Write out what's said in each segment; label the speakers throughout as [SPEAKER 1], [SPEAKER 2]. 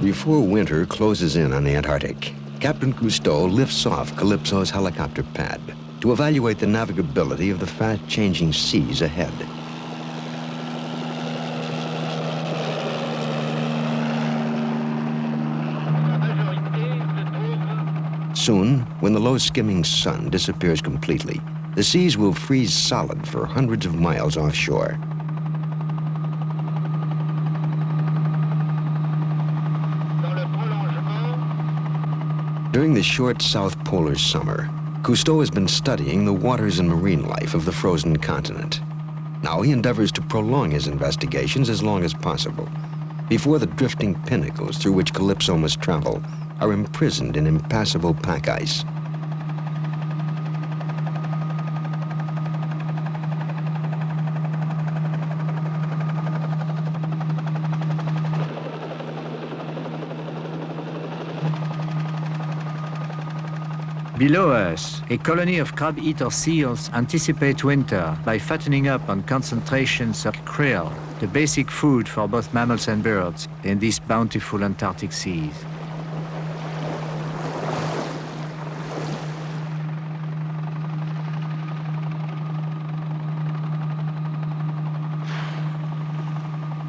[SPEAKER 1] Before winter closes in on the Antarctic, Captain Cousteau lifts off Calypso's helicopter pad to evaluate the navigability of the fast-changing seas ahead. Soon, when the low-skimming sun disappears completely, the seas will freeze solid for hundreds of miles offshore. During the short South Polar summer, Cousteau has been studying the waters and marine life of the frozen continent. Now he endeavors to prolong his investigations as long as possible, before the drifting pinnacles through which Calypso must travel are imprisoned in impassable pack ice.
[SPEAKER 2] Below us, a colony of crab-eater seals anticipate winter by fattening up on concentrations of krill, the basic food for both mammals and birds in these bountiful Antarctic seas.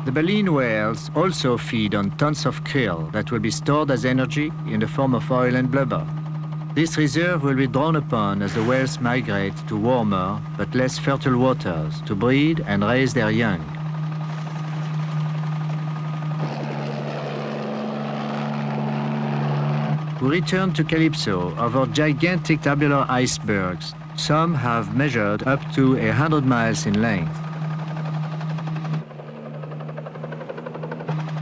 [SPEAKER 2] The baleen whales also feed on tons of krill that will be stored as energy in the form of oil and blubber. This reserve will be drawn upon as the whales migrate to warmer but less fertile waters to breed and raise their young. We return to Calypso over gigantic tabular icebergs. Some have measured up to 100 miles in length.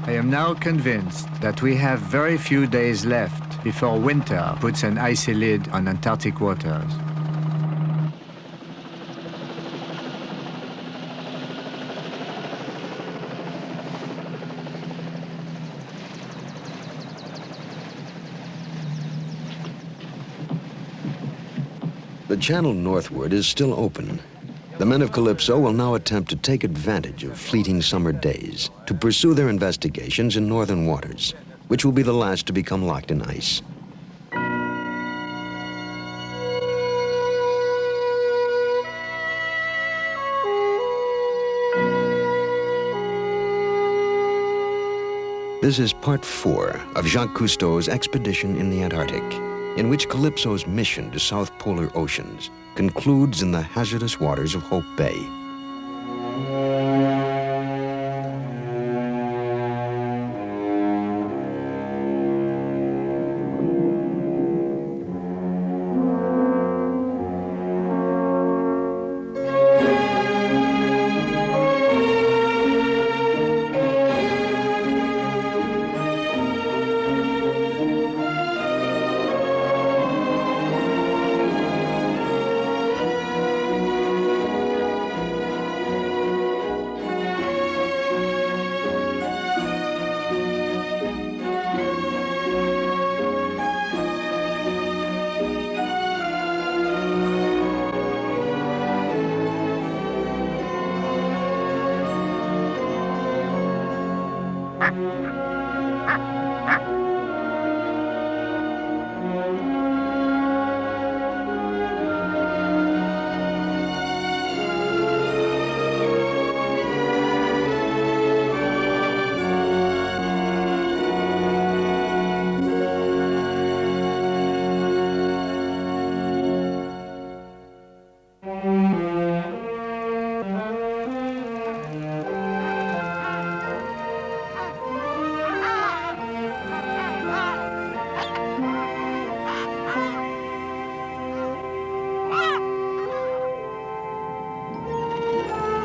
[SPEAKER 2] I am now convinced that we have very few days left before winter puts an icy lid on Antarctic waters.
[SPEAKER 1] The channel northward is still open. The men of Calypso will now attempt to take advantage of fleeting summer days to pursue their investigations in northern waters, which will be the last to become locked in ice. This is part 4 of Jacques Cousteau's expedition in the Antarctic, in which Calypso's mission to South Polar oceans concludes in the hazardous waters of Hope Bay.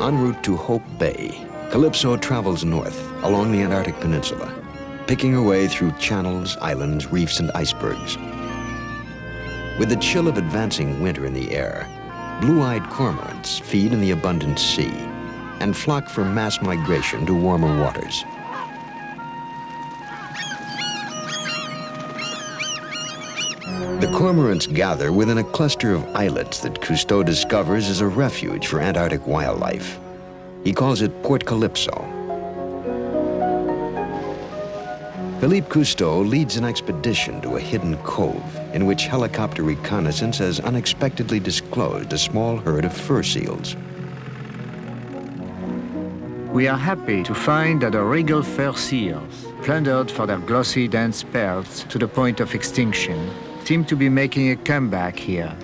[SPEAKER 1] En route to Hope Bay, Calypso travels north along the Antarctic Peninsula, picking her way through channels, islands, reefs, and icebergs. With the chill of advancing winter in the air, blue-eyed cormorants feed in the abundant sea and flock for mass migration to warmer waters. The cormorants gather within a cluster of islets that Cousteau discovers as a refuge for Antarctic wildlife. He calls it Port Calypso. Jacques Cousteau leads an expedition to a hidden cove in which helicopter reconnaissance has unexpectedly disclosed a small herd of fur seals.
[SPEAKER 2] We are happy to find that the regal fur seals, plundered for their glossy, dense pelts to the point of extinction, seem to be making a comeback here.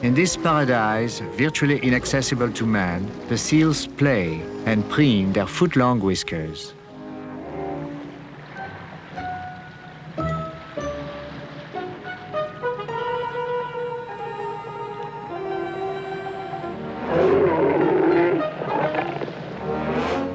[SPEAKER 2] In this paradise, virtually inaccessible to man, the seals play and preen their foot-long whiskers.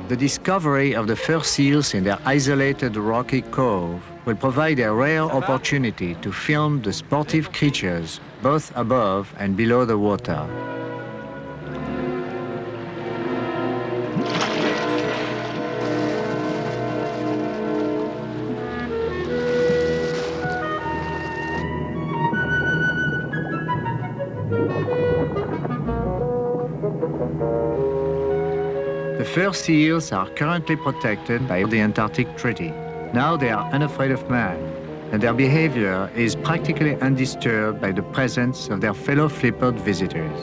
[SPEAKER 2] The discovery of the fur seals in their isolated rocky cove will provide a rare opportunity to film the sportive creatures both above and below the water. The fur seals are currently protected by the Antarctic Treaty. Now they are unafraid of man, and their behavior is practically undisturbed by the presence of their fellow flippered visitors.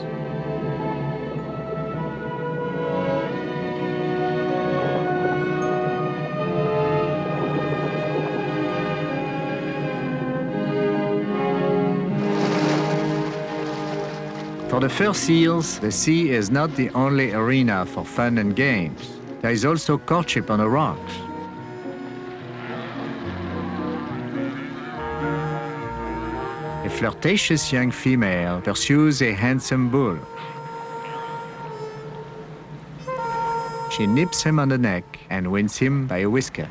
[SPEAKER 2] For the fur seals, the sea is not the only arena for fun and games. There is also courtship on the rocks. A flirtatious young female pursues a handsome bull. She nips him on the neck and wins him by a whisker.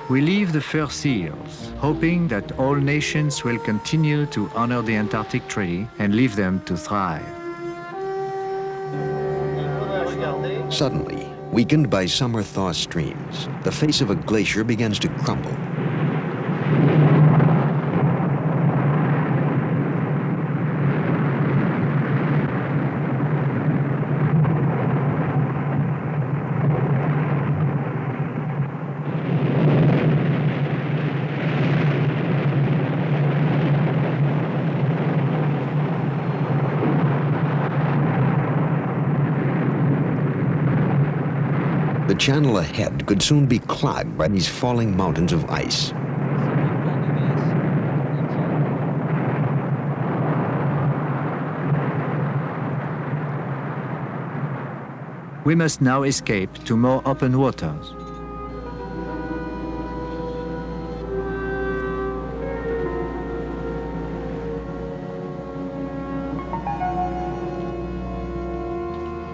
[SPEAKER 2] We leave the fur seals, hoping that all nations will continue to honor the Antarctic Treaty and leave them to thrive.
[SPEAKER 1] Suddenly, weakened by summer thaw streams, the face of a glacier begins to crumble. The channel ahead could soon be clogged by these falling mountains of ice.
[SPEAKER 2] We must now escape to more open waters.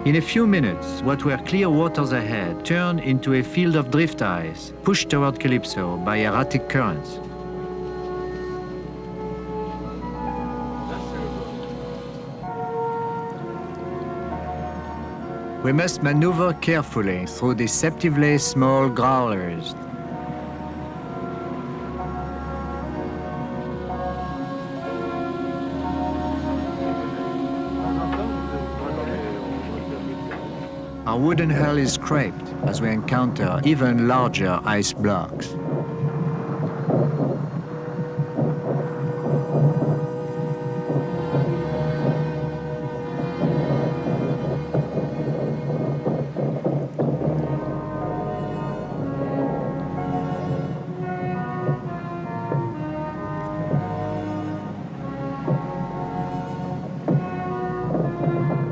[SPEAKER 2] In a few minutes, what were clear waters ahead turned into a field of drift ice, pushed toward Calypso by erratic currents. We must maneuver carefully through deceptively small growlers. Our wooden hull is scraped as we encounter even larger ice blocks.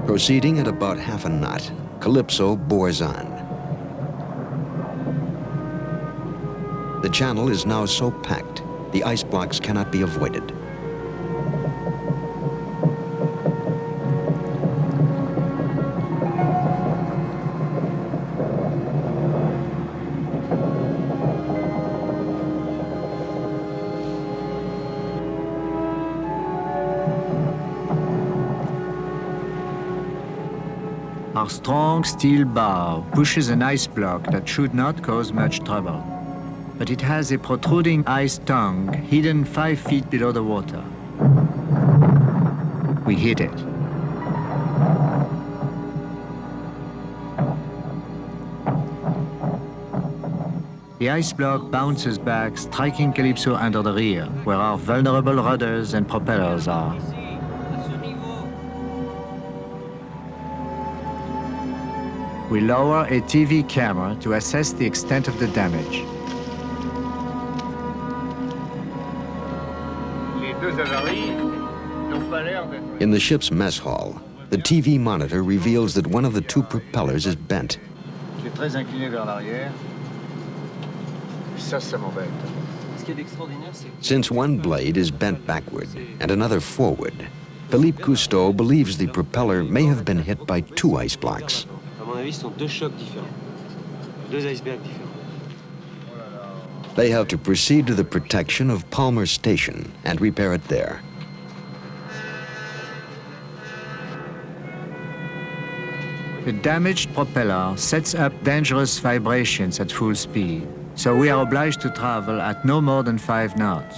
[SPEAKER 1] Proceeding at about half a knot, Calypso bores on. The channel is now so packed, the ice blocks cannot be avoided.
[SPEAKER 2] Our strong steel bow pushes an ice block that should not cause much trouble. But it has a protruding ice tongue hidden 5 feet below the water. We hit it. The ice block bounces back, striking Calypso under the rear, where our vulnerable rudders and propellers are. We lower a TV camera to assess the extent of the damage.
[SPEAKER 1] In the ship's mess hall, the TV monitor reveals that one of the two propellers is bent. Since one blade is bent backward and another forward, Philippe Cousteau believes the propeller may have been hit by two ice blocks. They have to proceed to the protection of Palmer Station and repair it there.
[SPEAKER 2] The damaged propeller sets up dangerous vibrations at full speed, so we are obliged to travel at no more than 5 knots.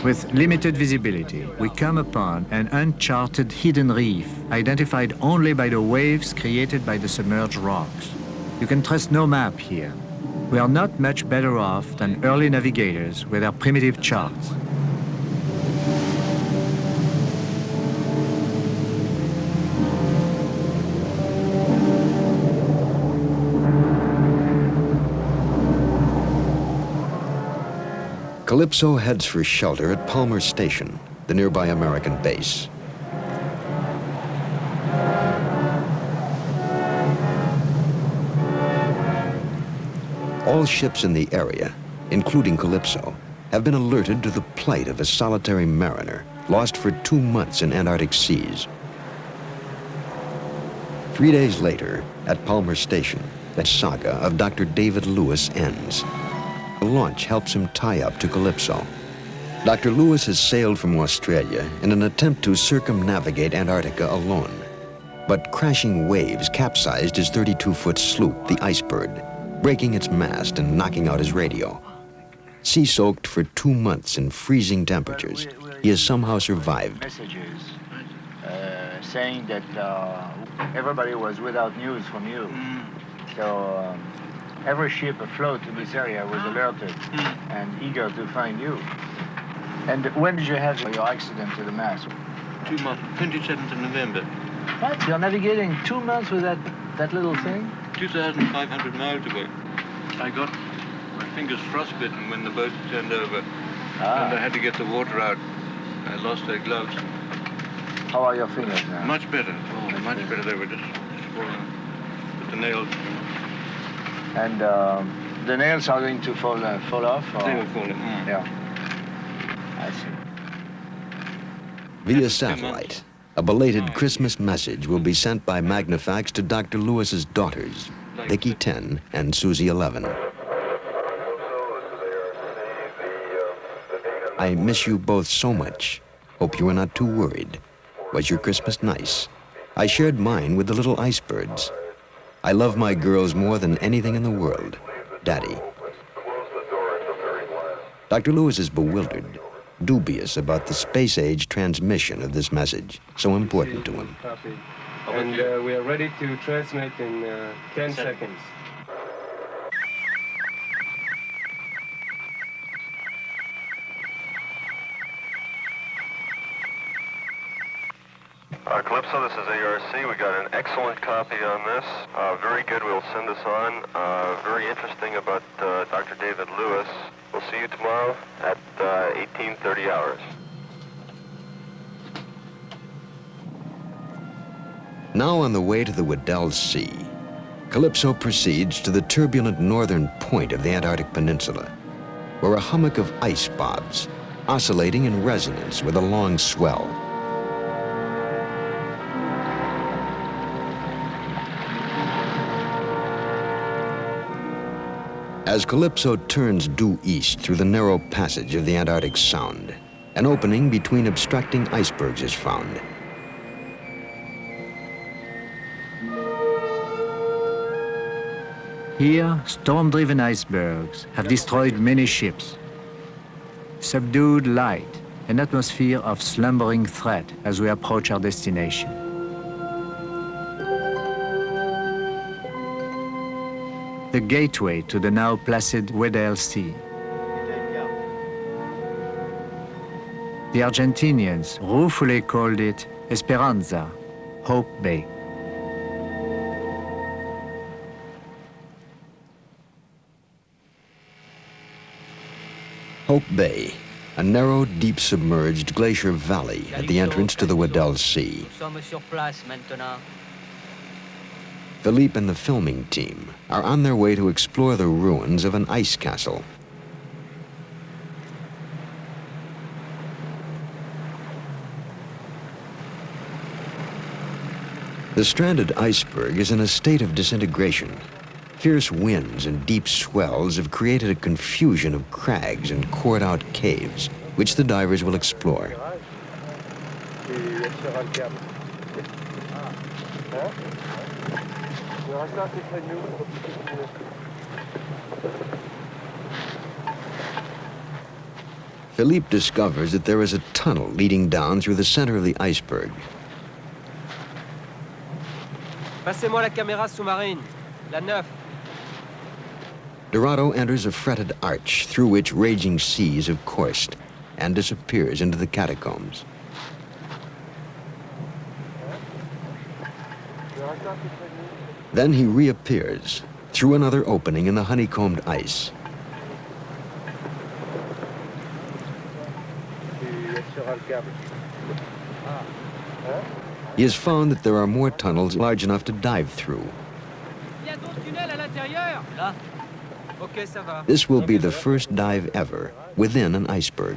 [SPEAKER 2] With limited visibility, we come upon an uncharted hidden reef, identified only by the waves created by the submerged rocks. You can trust no map here. We are not much better off than early navigators with their primitive charts.
[SPEAKER 1] Calypso heads for shelter at Palmer Station, the nearby American base. All ships in the area, including Calypso, have been alerted to the plight of a solitary mariner lost for 2 months in Antarctic seas. 3 days later, at Palmer Station, the saga of Dr. David Lewis ends. A launch helps him tie up to Calypso. Dr. Lewis has sailed from Australia in an attempt to circumnavigate Antarctica alone. But crashing waves capsized his 32-foot sloop, the Icebird, breaking its mast and knocking out his radio. Sea-soaked for 2 months in freezing temperatures, he has somehow survived.
[SPEAKER 2] Messages saying that everybody was without news from you. So every ship afloat in this area was alerted and eager to find you. And when did you have your accident to the mast?
[SPEAKER 3] 2 months, 27th of November.
[SPEAKER 2] What? You're navigating 2 months with that little thing?
[SPEAKER 3] 2,500 miles away. I got my fingers frostbitten when the boat turned over. And I had to get the water out. I lost their gloves.
[SPEAKER 2] How are your fingers now?
[SPEAKER 3] Much better. Oh, much better. They were just swollen with the nails.
[SPEAKER 2] And the nails are going to fall off? Or?
[SPEAKER 3] They will fall in.
[SPEAKER 2] Yeah. I see.
[SPEAKER 1] Via satellite, a belated Christmas message will be sent by Magnifax to Dr. Lewis's daughters, Vicky 10 and Susie 11. I miss you both so much. Hope you are not too worried. Was your Christmas nice? I shared mine with the little Icebirds. I love my girls more than anything in the world. Daddy. Dr. Lewis is bewildered, dubious about the space-age transmission of this message, so important to him.
[SPEAKER 4] And we are ready to transmit in 10 seconds.
[SPEAKER 5] Calypso, this is ARC. We got an excellent copy on this. Very good. We'll send this on. Very interesting about Dr. David Lewis. We'll see you tomorrow at 18:30 hours.
[SPEAKER 1] Now on the way to the Weddell Sea, Calypso proceeds to the turbulent northern point of the Antarctic Peninsula, where a hummock of ice bobs, oscillating in resonance with a long swell. As Calypso turns due east through the narrow passage of the Antarctic Sound, an opening between obstructing icebergs is found.
[SPEAKER 2] Here, storm-driven icebergs have destroyed many ships. subdued light, an atmosphere of slumbering threat as we approach our destination. The gateway to the now placid Weddell Sea. The Argentinians ruefully called it Esperanza, Hope Bay.
[SPEAKER 1] Hope Bay, a narrow, deep submerged glacier valley at the entrance to the Weddell Sea. Philippe and the filming team are on their way to explore the ruins of an ice castle. The stranded iceberg is in a state of disintegration. Fierce winds and deep swells have created a confusion of crags and cored-out caves, which the divers will explore. Philippe discovers that there is a tunnel leading down through the center of the iceberg.
[SPEAKER 6] Passez-moi la caméra sous-marine, la 9.
[SPEAKER 1] Dorado enters a fretted arch through which raging seas have coursed and disappears into the catacombs. Then he reappears through another opening in the honeycombed ice. He has found that there are more tunnels large enough to dive through. This will be the first dive ever within an iceberg.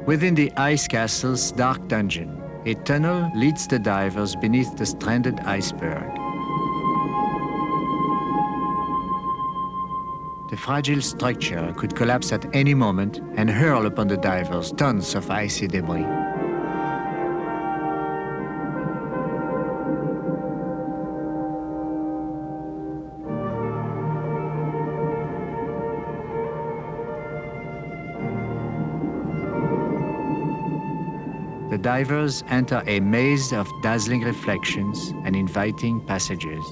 [SPEAKER 2] Within the ice castle's dark dungeon, a tunnel leads the divers beneath the stranded iceberg. The fragile structure could collapse at any moment and hurl upon the divers tons of icy debris. The divers enter a maze of dazzling reflections and inviting passages.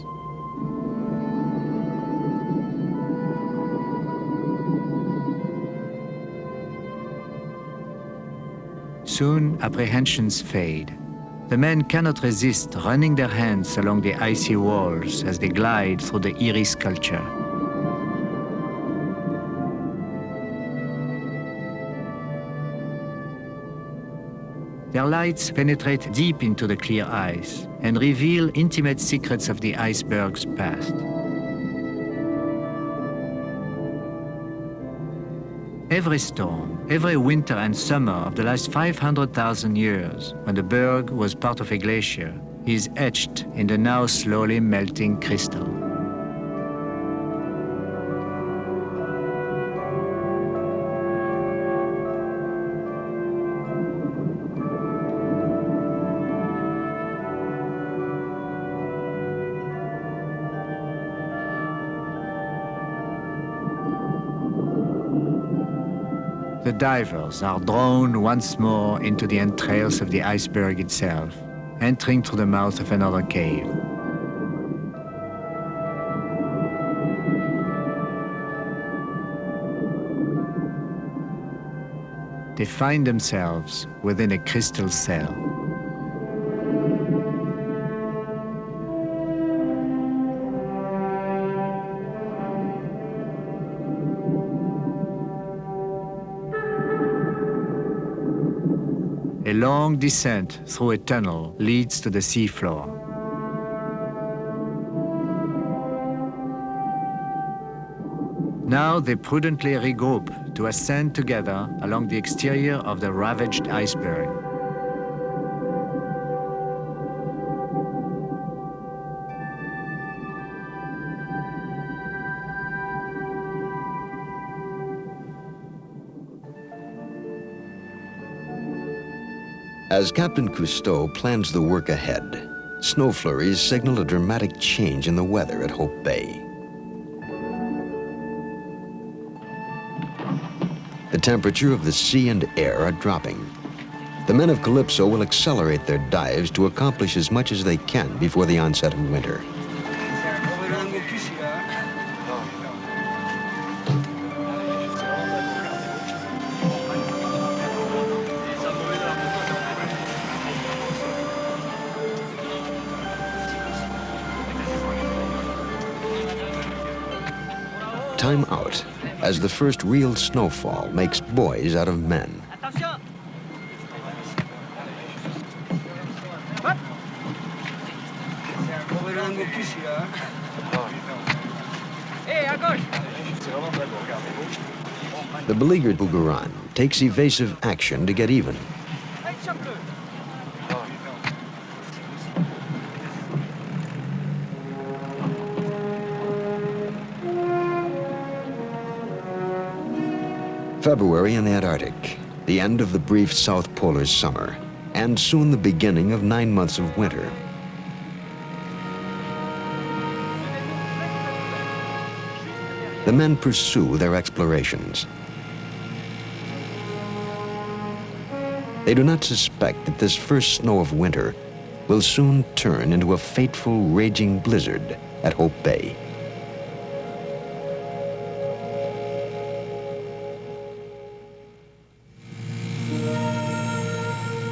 [SPEAKER 2] Soon, apprehensions fade. The men cannot resist running their hands along the icy walls as they glide through the eerie sculpture. Their lights penetrate deep into the clear ice and reveal intimate secrets of the iceberg's past. Every storm, every winter and summer of the last 500,000 years, when the berg was part of a glacier, is etched in the now slowly melting crystal. The divers are drawn once more into the entrails of the iceberg itself, entering through the mouth of another cave. They find themselves within a crystal cell. A long descent through a tunnel leads to the seafloor. Now they prudently regroup to ascend together along the exterior of the ravaged iceberg.
[SPEAKER 1] As Captain Cousteau plans the work ahead, snow flurries signal a dramatic change in the weather at Hope Bay. The temperature of the sea and air are dropping. The men of Calypso will accelerate their dives to accomplish as much as they can before the onset of winter. Time out, as the first real snowfall makes boys out of men. The beleaguered Bougueran takes evasive action to get even. February in the Antarctic, the end of the brief South Polar summer, and soon the beginning of 9 months of winter. The men pursue their explorations. They do not suspect that this first snow of winter will soon turn into a fateful, raging blizzard at Hope Bay.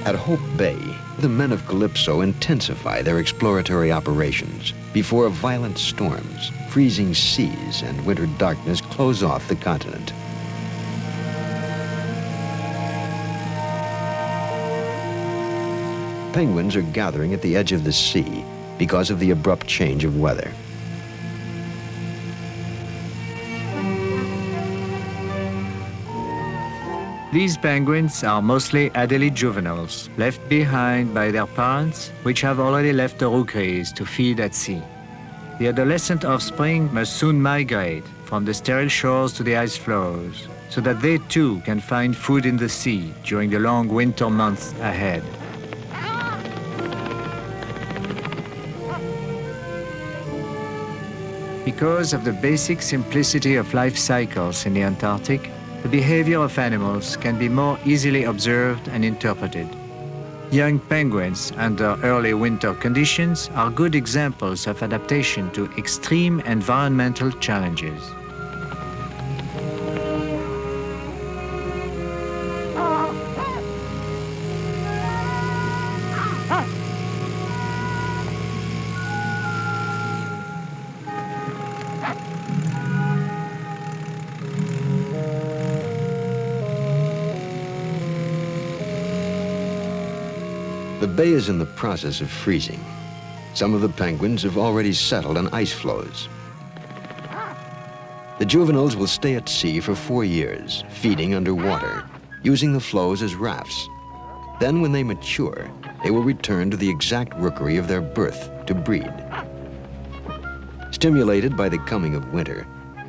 [SPEAKER 1] At Hope Bay, the men of Calypso intensify their exploratory operations before violent storms, freezing seas, and winter darkness close off the continent. Penguins are gathering at the edge of the sea because of the abrupt change of weather.
[SPEAKER 2] These penguins are mostly Adelie juveniles, left behind by their parents, which have already left the rookeries to feed at sea. The adolescent offspring must soon migrate from the sterile shores to the ice floes, so that they too can find food in the sea during the long winter months ahead. Because of the basic simplicity of life cycles in the Antarctic, the behavior of animals can be more easily observed and interpreted. Young penguins under early winter conditions are good examples of adaptation to extreme environmental challenges.
[SPEAKER 1] The bay is in the process of freezing. Some of the penguins have already settled on ice floes. The juveniles will stay at sea for 4 years, feeding underwater, using the floes as rafts. Then when they mature, they will return to the exact rookery of their birth to breed. Stimulated by the coming of winter,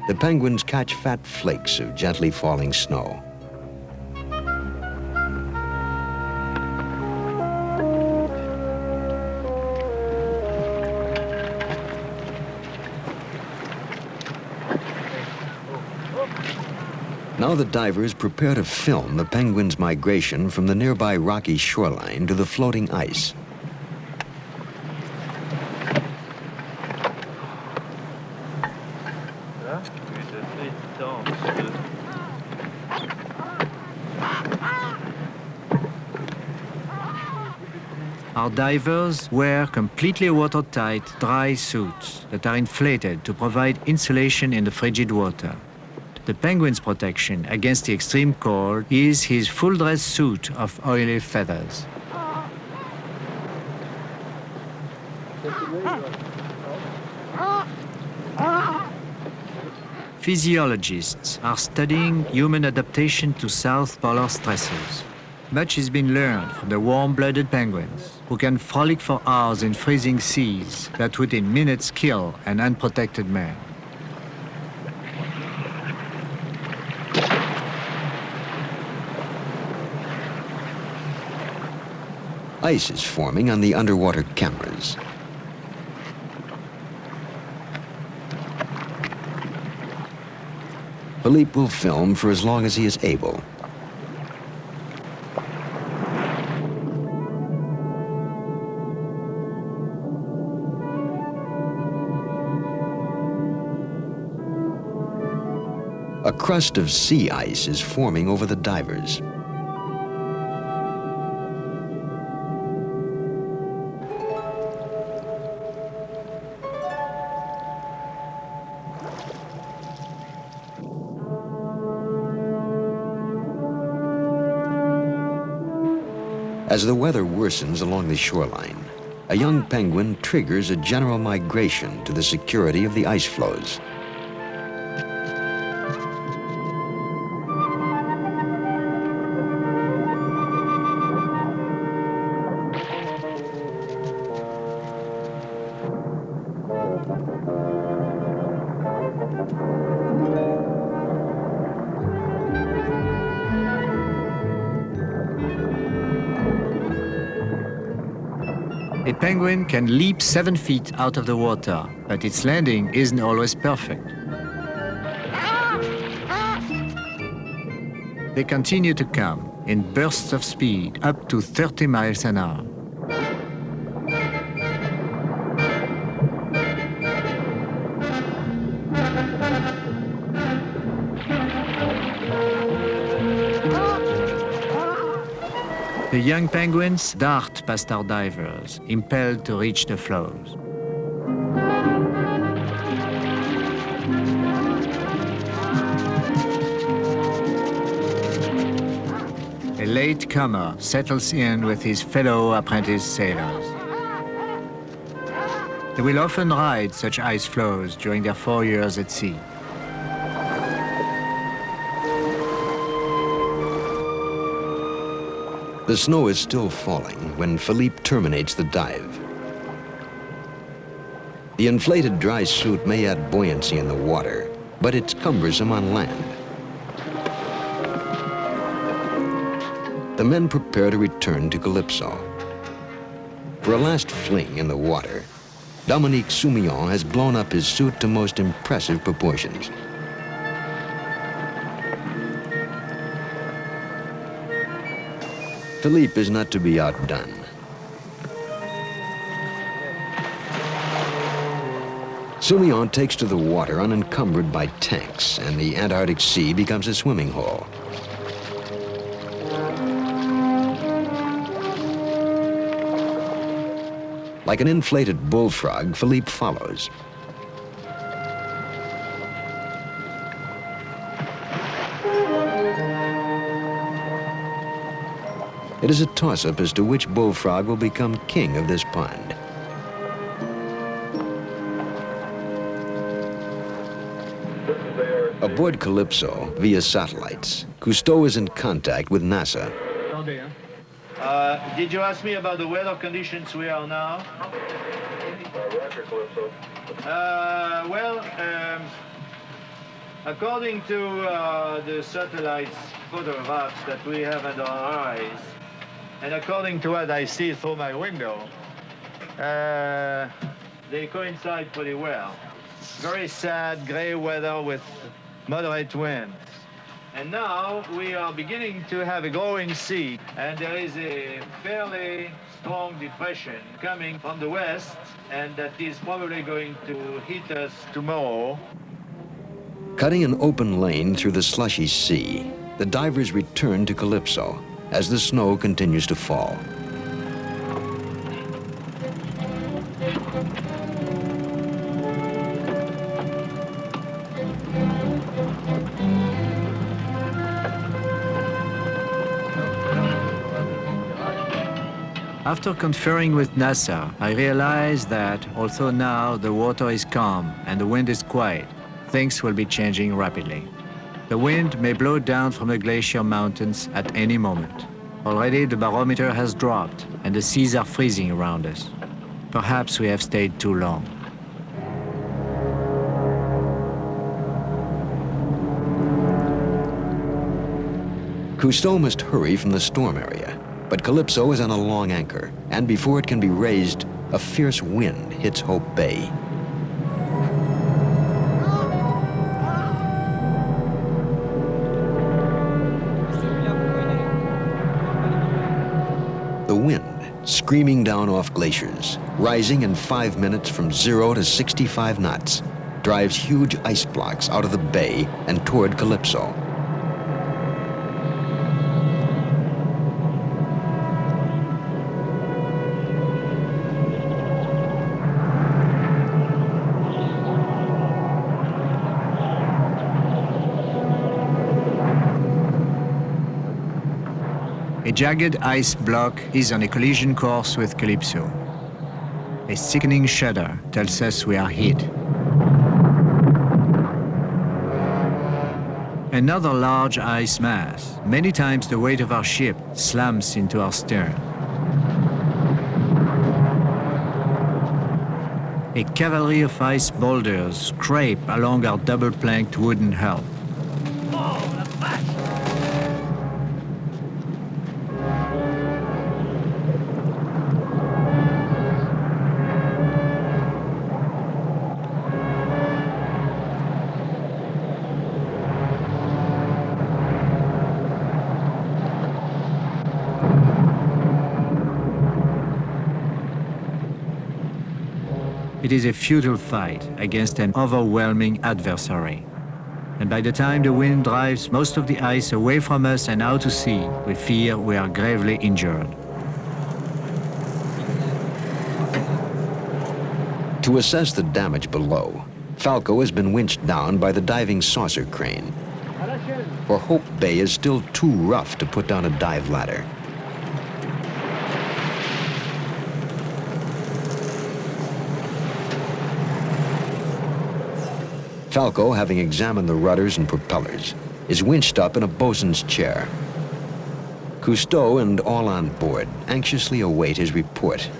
[SPEAKER 1] the penguins catch fat flakes of gently falling snow. Now the divers prepare to film the penguins' migration from the nearby rocky shoreline to the floating ice.
[SPEAKER 2] Our divers wear completely watertight, dry suits that are inflated to provide insulation in the frigid water. The penguin's protection against the extreme cold is his full-dress suit of oily feathers. Physiologists are studying human adaptation to South Polar stresses. Much has been learned from the warm-blooded penguins, who can frolic for hours in freezing seas that would in minutes kill an unprotected man.
[SPEAKER 1] Ice is forming on the underwater cameras. Philippe will film for as long as he is able. A crust of sea ice is forming over the divers. As the weather worsens along the shoreline, a young penguin triggers a general migration to the security of the ice floes.
[SPEAKER 2] A penguin can leap 7 feet out of the water, but its landing isn't always perfect. They continue to come in bursts of speed up to 30 miles an hour. The young penguins dart past our divers, impelled to reach the floes. A late comer settles in with his fellow apprentice sailors. They will often ride such ice floes during their 4 years at sea.
[SPEAKER 1] The snow is still falling when Philippe terminates the dive. The inflated dry suit may add buoyancy in the water, but it's cumbersome on land. The men prepare to return to Calypso. For a last fling in the water, Dominique Soumillon has blown up his suit to most impressive proportions. Philippe is not to be outdone. Soumillon takes to the water unencumbered by tanks, and the Antarctic Sea becomes a swimming hole. Like an inflated bullfrog, Philippe follows. It is a toss-up as to which bullfrog will become king of this pond. Aboard Calypso, via satellites, Cousteau is in contact with NASA.
[SPEAKER 7] Did you ask me about the weather conditions we are now?
[SPEAKER 5] Roger, Calypso.
[SPEAKER 7] According to the satellites photographs that we have under our eyes, and according to what I see through my window, they coincide pretty well. Very sad gray weather with moderate winds. And now we are beginning to have a growing sea, and there is a fairly strong depression coming from the west, and that is probably going to hit us tomorrow.
[SPEAKER 1] Cutting an open lane through the slushy sea, the divers return to Calypso as the snow continues to fall.
[SPEAKER 2] After conferring with NASA, I realized that although now the water is calm and the wind is quiet, things will be changing rapidly. The wind may blow down from the glacier mountains at any moment. Already the barometer has dropped and the seas are freezing around us. Perhaps we have stayed too long.
[SPEAKER 1] Cousteau must hurry from the storm area. But Calypso is on a long anchor, and before it can be raised, a fierce wind hits Hope Bay. The wind, screaming down off glaciers, rising in 5 minutes from 0 to 65 knots, drives huge ice blocks out of the bay and toward Calypso.
[SPEAKER 2] A jagged ice block is on a collision course with Calypso. A sickening shudder tells us we are hit. Another large ice mass, many times the weight of our ship, slams into our stern. A cavalry of ice boulders scrape along our double-planked wooden hull. It is a futile fight against an overwhelming adversary. And by the time the wind drives most of the ice away from us and out to sea, we fear we are gravely injured.
[SPEAKER 1] To assess the damage below, Falco has been winched down by the diving saucer crane. For Hope Bay is still too rough to put down a dive ladder. Falco, having examined the rudders and propellers, is winched up in a bosun's chair. Cousteau and all on board anxiously await his report.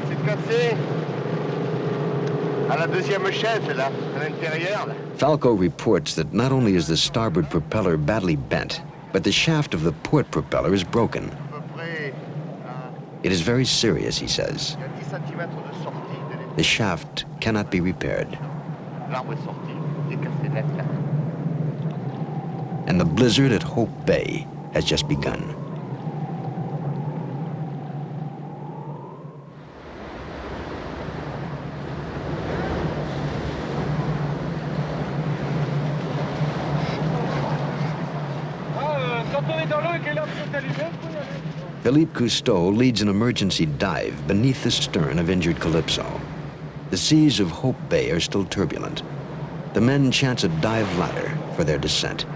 [SPEAKER 5] C'est cassé. À la deuxième chaise, là, à l'intérieur, là.
[SPEAKER 1] Falco reports that not only is the starboard propeller badly bent, but the shaft of the port propeller is broken. It is very serious, he says. The shaft cannot be repaired. And the blizzard at Hope Bay has just begun. Jacques Cousteau leads an emergency dive beneath the stern of injured Calypso. The seas of Hope Bay are still turbulent. The men chance a dive ladder for their descent.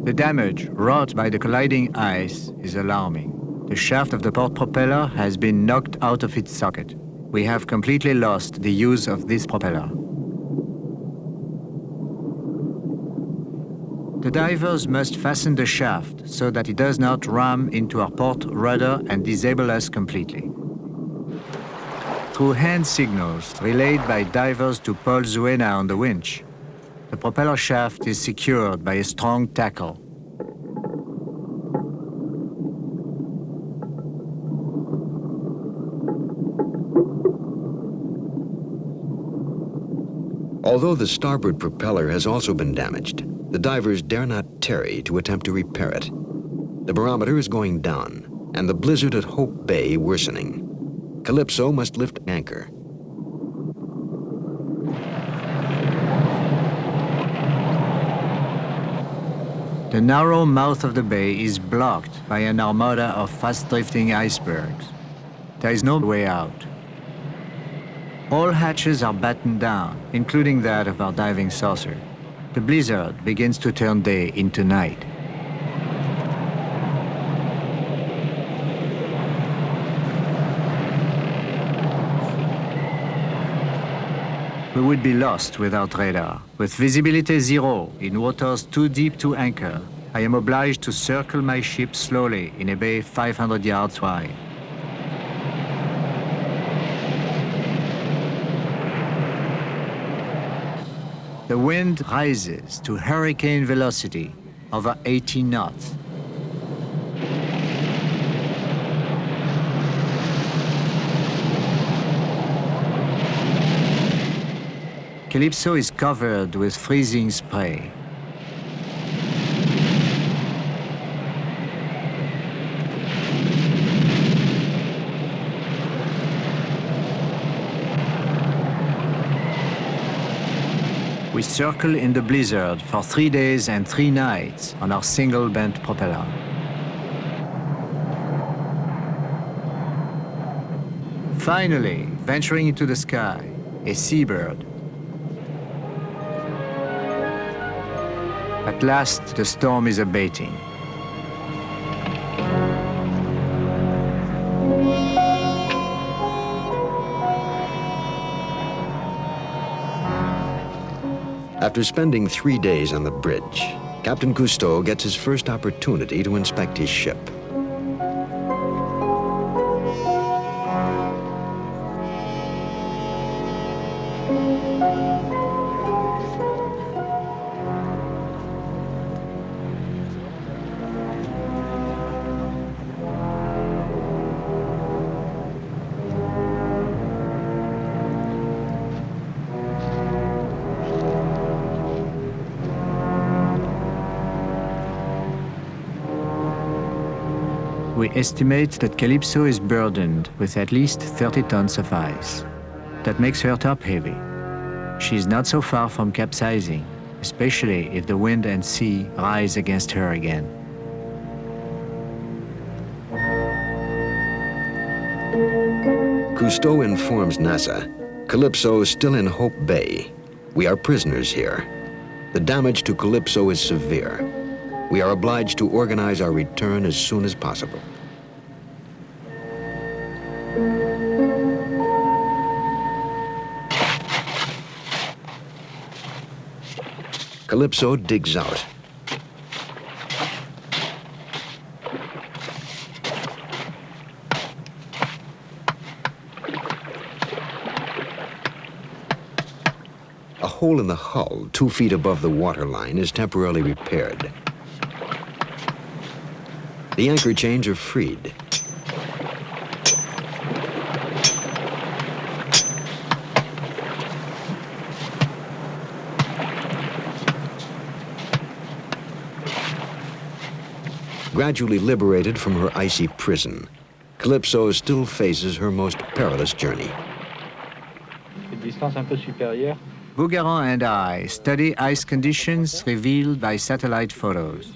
[SPEAKER 2] The damage wrought by the colliding ice is alarming. The shaft of the port propeller has been knocked out of its socket. We have completely lost the use of this propeller. The divers must fasten the shaft so that it does not ram into our port rudder and disable us completely. Through hand signals relayed by divers to Paul Zuena on the winch, the propeller shaft is secured by a strong tackle.
[SPEAKER 1] Although the starboard propeller has also been damaged, the divers dare not tarry to attempt to repair it. The barometer is going down, and the blizzard at Hope Bay worsening. Calypso must lift anchor.
[SPEAKER 2] The narrow mouth of the bay is blocked by an armada of fast-drifting icebergs. There is no way out. All hatches are battened down, including that of our diving saucer. The blizzard begins to turn day into night. We would be lost without radar. With visibility zero in waters too deep to anchor, I am obliged to circle my ship slowly in a bay 500 yards wide. The wind rises to hurricane velocity, over 80 knots. Calypso is covered with freezing spray. We circle in the blizzard for 3 days and 3 nights on our single bent propeller. Finally, venturing into the sky, a seabird. At last, the storm is abating.
[SPEAKER 1] After spending 3 days on the bridge, Captain Cousteau gets his first opportunity to inspect his ship.
[SPEAKER 2] We estimate that Calypso is burdened with at least 30 tons of ice. That makes her top heavy. She is not so far from capsizing, especially if the wind and sea rise against her again.
[SPEAKER 1] Cousteau informs NASA, Calypso is still in Hope Bay. We are prisoners here. The damage to Calypso is severe. We are obliged to organize our return as soon as possible. Calypso digs out. A hole in the hull 2 feet above the waterline is temporarily repaired. The anchor chains are freed. Gradually liberated from her icy prison, Calypso still faces her most perilous journey.
[SPEAKER 2] Bouguerin and I study ice conditions revealed by satellite photos.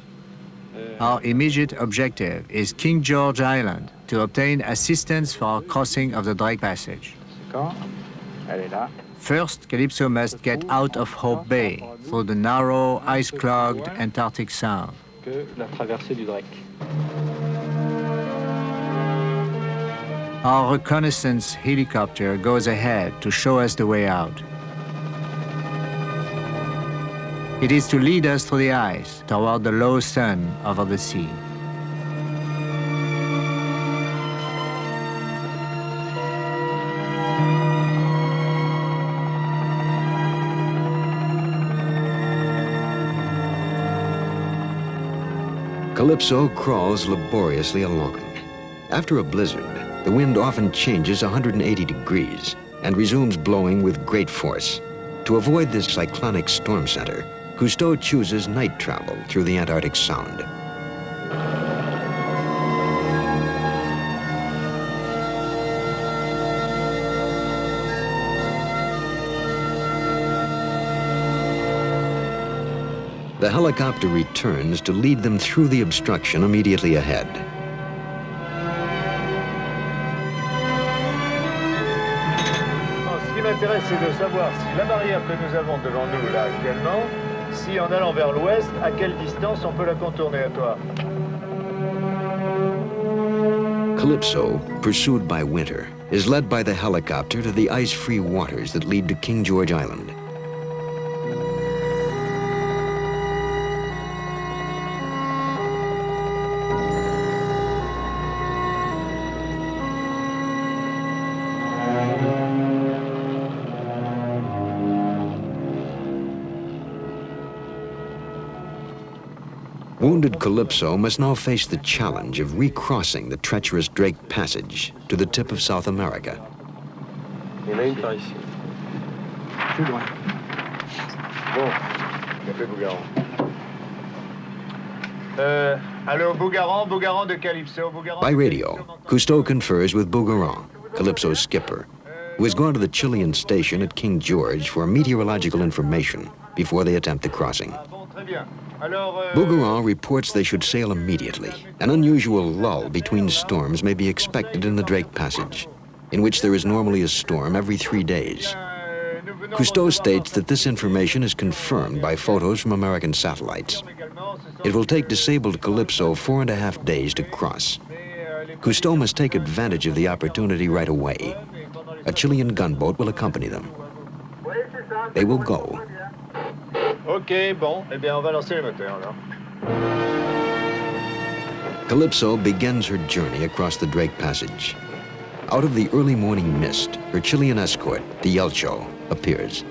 [SPEAKER 2] Our immediate objective is King George Island to obtain assistance for our crossing of the Drake Passage. First, Calypso must get out of Hope Bay through the narrow, ice-clogged Antarctic Sound. Our reconnaissance helicopter goes ahead to show us the way out. It is to lead us through the ice toward the low sun over the sea.
[SPEAKER 1] Calypso crawls laboriously along. After a blizzard, the wind often changes 180 degrees and resumes blowing with great force. To avoid this cyclonic storm center, Cousteau chooses night travel through the Antarctic Sound. The helicopter returns to lead them through the obstruction immediately ahead.
[SPEAKER 7] c'est de savoir si la barrière que nous avons devant nous là actuellement, si en allant vers l'ouest, à quelle distance on peut la contourner à toi?
[SPEAKER 1] Calypso, pursued by winter, is led by the helicopter to the ice-free waters that lead to King George Island. Wounded Calypso must now face the challenge of recrossing the treacherous Drake Passage to the tip of South America.
[SPEAKER 4] Il y en a une par ici. Plus loin. Bon, café Bougaran.
[SPEAKER 7] Allô, Bougaran de Calypso. Bougaran
[SPEAKER 1] By
[SPEAKER 7] de
[SPEAKER 1] radio,
[SPEAKER 7] Calypso.
[SPEAKER 1] Cousteau confers with Bougaran, Calypso's skipper, who has gone to the Chilean station at King George for meteorological information before they attempt the crossing.
[SPEAKER 7] Ah, bon, très bien. Alors,
[SPEAKER 1] Bougaran reports they should sail immediately. An unusual lull between storms may be expected in the Drake Passage, in which there is normally a storm every 3 days. Cousteau states that this information is confirmed by photos from American satellites. It will take disabled Calypso 4.5 days to cross. Cousteau must take advantage of the opportunity right away. A Chilean gunboat will accompany them. They will go.
[SPEAKER 7] Ok, bon, eh bien on va lancer les moteurs alors.
[SPEAKER 1] Calypso begins her journey across the Drake Passage. Out of the early morning mist, her Chilean escort, the Yelcho, appears.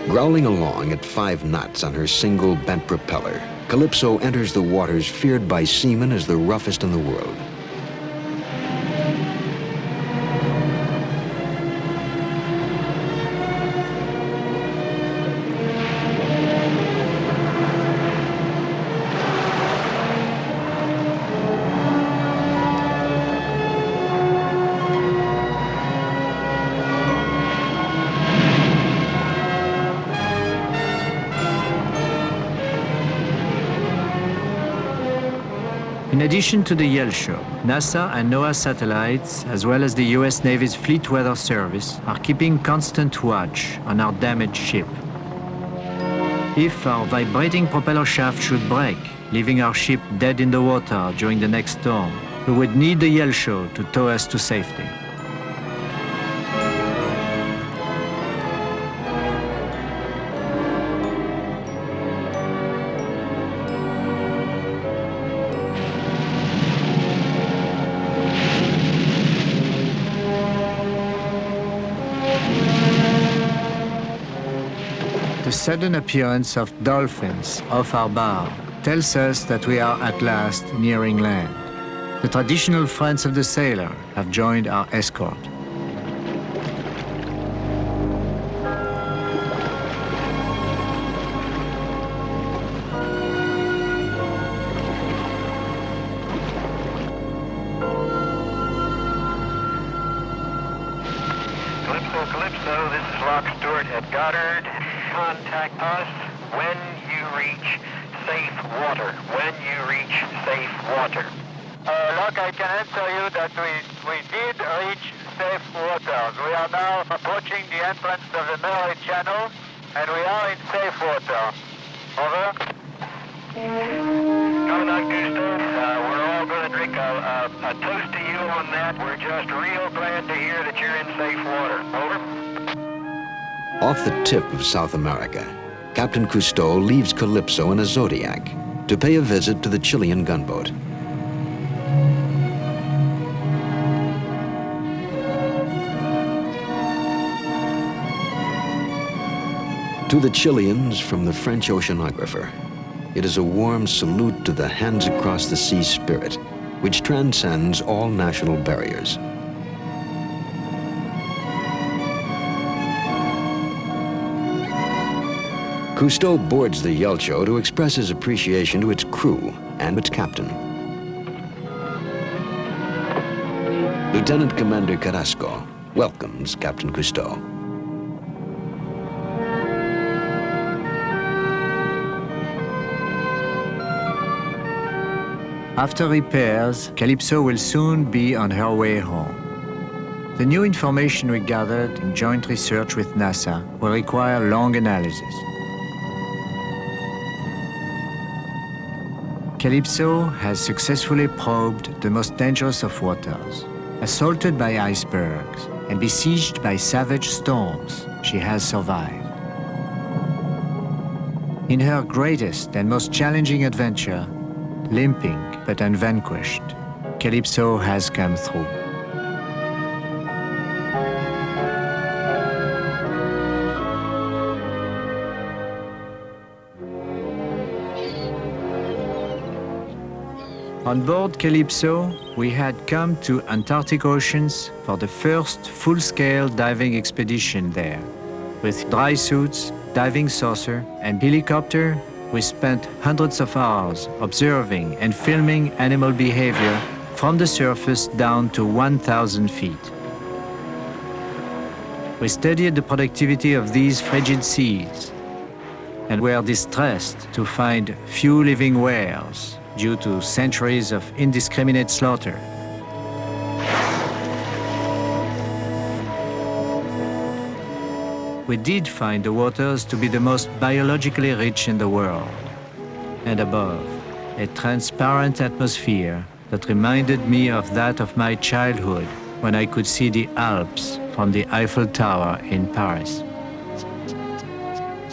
[SPEAKER 1] Growling along at 5 knots on her single bent propeller, Calypso enters the waters feared by seamen as the roughest in the world.
[SPEAKER 2] In addition to the Yelcho, NASA and NOAA satellites, as well as the US Navy's Fleet Weather Service, are keeping constant watch on our damaged ship. If our vibrating propeller shaft should break, leaving our ship dead in the water during the next storm, we would need the Yelcho to tow us to safety. The sudden appearance of dolphins off our bow tells us that we are at last nearing land. The traditional friends of the sailor have joined our escort.
[SPEAKER 5] Calypso, this is Rock Stewart at Goddard. Contact us when you reach safe water. When you reach safe water.
[SPEAKER 7] Look, I can answer you that we did reach safe waters. We are now approaching the entrance of the Murray Channel, and we are in safe water. Over.
[SPEAKER 5] Commandant Cousteau, we're all going to drink a toast to you on that. We're just real glad to hear that you're in safe water. Over.
[SPEAKER 1] Off the tip of South America, Captain Cousteau leaves Calypso in a Zodiac to pay a visit to the Chilean gunboat. To the Chileans from the French oceanographer, it is a warm salute to the hands across the sea spirit, which transcends all national barriers. Cousteau boards the Yelcho to express his appreciation to its crew and its captain. Lieutenant Commander Carrasco welcomes Captain Cousteau.
[SPEAKER 2] After repairs, Calypso will soon be on her way home. The new information we gathered in joint research with NASA will require long analysis. Calypso has successfully probed the most dangerous of waters. Assaulted by icebergs and besieged by savage storms, she has survived. In her greatest and most challenging adventure, limping but unvanquished, Calypso has come through. On board Calypso, we had come to Antarctic oceans for the first full-scale diving expedition there. With dry suits, diving saucer, and helicopter, we spent hundreds of hours observing and filming animal behavior from the surface down to 1,000 feet. We studied the productivity of these frigid seas and were distressed to find few living whales due to centuries of indiscriminate slaughter. We did find the waters to be the most biologically rich in the world, and above, a transparent atmosphere that reminded me of that of my childhood when I could see the Alps from the Eiffel Tower in Paris.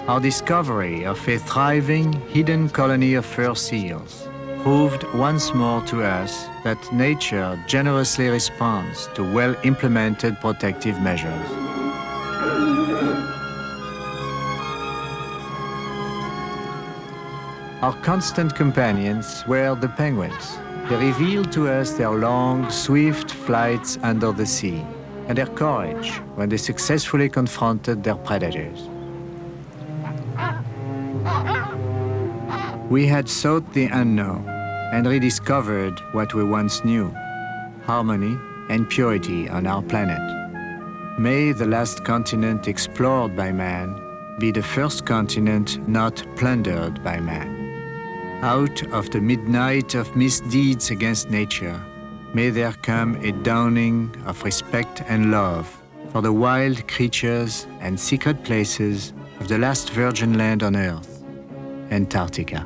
[SPEAKER 2] Our discovery of a thriving, hidden colony of fur seals proved once more to us that nature generously responds to well-implemented protective measures. Our constant companions were the penguins. They revealed to us their long, swift flights under the sea and their courage when they successfully confronted their predators. We had sought the unknown and rediscovered what we once knew, harmony and purity on our planet. May the last continent explored by man be the first continent not plundered by man. Out of the midnight of misdeeds against nature, may there come a dawning of respect and love for the wild creatures and secret places of the last virgin land on Earth, Antarctica.